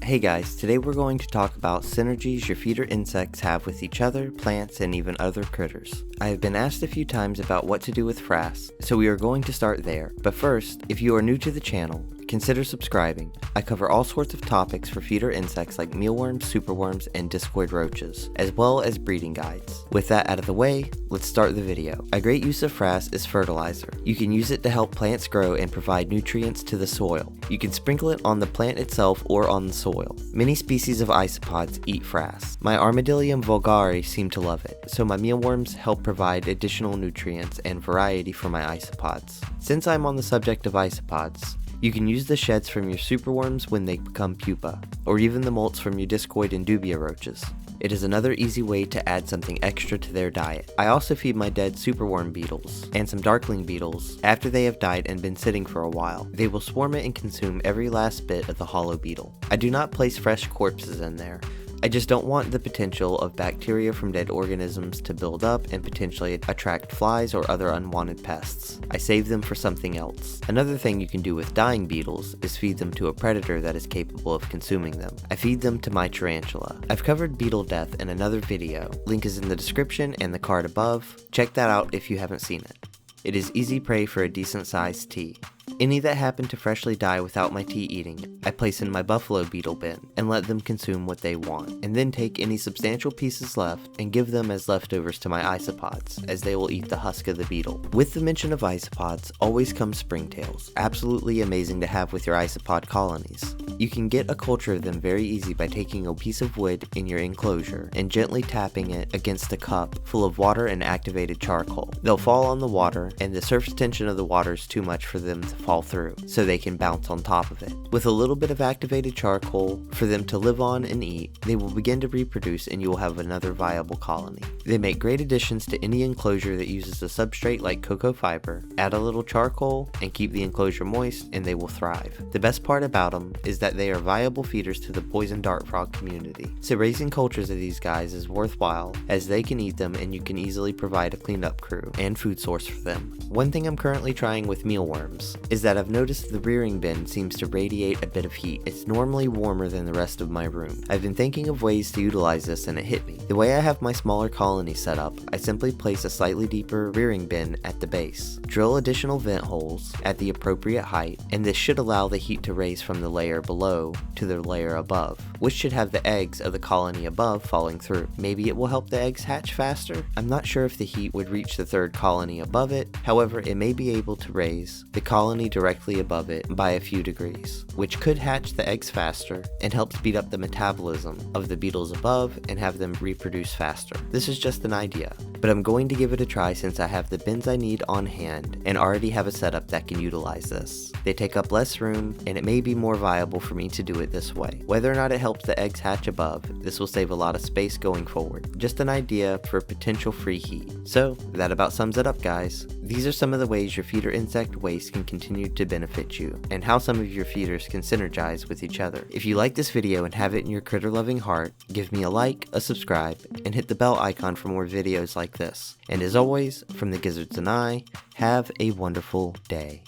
Hey guys, today we're going to talk about synergies your feeder insects have with each other, plants, and even other critters. I have been asked a few times about what to do with Frass, so we are going to start there. But first, if you are new to the channel, consider subscribing. I cover all sorts of topics for feeder insects like mealworms, superworms, and Discoid roaches, as well as breeding guides. With that out of the way, let's start the video. A great use of Frass is fertilizer. You can use it to help plants grow and provide nutrients to the soil. You can sprinkle it on the plant itself or on the soil. Many species of isopods eat Frass. My Armadillium Vulgare seem to love it, so my mealworms help provide additional nutrients and variety for my isopods. Since I'm on the subject of isopods, you can use the sheds from your superworms when they become pupa, or even the molts from your Discoid and dubia roaches. It is another easy way to add something extra to their diet. I also feed my dead superworm beetles and some darkling beetles after they have died and been sitting for a while. They will swarm it and consume every last bit of the hollow beetle. I do not place fresh corpses in there. I just don't want the potential of bacteria from dead organisms to build up and potentially attract flies or other unwanted pests. I save them for something else. Another thing you can do with dying beetles is feed them to a predator that is capable of consuming them. I feed them to my tarantula. I've covered beetle death in another video. Link is in the description and the card above. Check that out if you haven't seen it. It is easy prey for a decent sized tea. Any that happen to freshly die without my tea eating, I place in my buffalo beetle bin and let them consume what they want, and then take any substantial pieces left and give them as leftovers to my isopods, as they will eat the husk of the beetle. With the mention of isopods, always come springtails, absolutely amazing to have with your isopod colonies. You can get a culture of them very easy by taking a piece of wood in your enclosure and gently tapping it against a cup full of water and activated charcoal. They'll fall on the water, and the surface tension of the water is too much for them to fall through, so they can bounce on top of it. With a little bit of activated charcoal for them to live on and eat, they will begin to reproduce and you will have another viable colony. They make great additions to any enclosure that uses a substrate like cocoa fiber. Add a little charcoal and keep the enclosure moist and they will thrive. The best part about them is that they are viable feeders to the poison dart frog community. So raising cultures of these guys is worthwhile as they can eat them and you can easily provide a cleanup crew and food source for them. One thing I'm currently trying with mealworms is that I've noticed the rearing bin seems to radiate a bit of heat. It's normally warmer than the rest of my room. I've been thinking of ways to utilize this and it hit me. The way I have my smaller colony set up, I simply place a slightly deeper rearing bin at the base. Drill additional vent holes at the appropriate height, and this should allow the heat to raise from the layer below to the layer above, which should have the eggs of the colony above falling through. Maybe it will help the eggs hatch faster? I'm not sure if the heat would reach the third colony above it, however it may be able to raise the colony directly above it by a few degrees, which could hatch the eggs faster and help speed up the metabolism of the beetles above and have them reproduce faster. This is just an idea, but I'm going to give it a try since I have the bins I need on hand and already have a setup that can utilize this. They take up less room and it may be more viable for me to do it this way. Whether or not it helps the eggs hatch above, this will save a lot of space going forward. Just an idea for potential free heat. So that about sums it up, guys. These are some of the ways your feeder insect waste can continue to benefit you and how some of your feeders can synergize with each other. If you like this video and have it in your critter loving heart, give me a like, a subscribe, and hit the bell icon for more videos like this. And as always, from the Gizzards and I, have a wonderful day.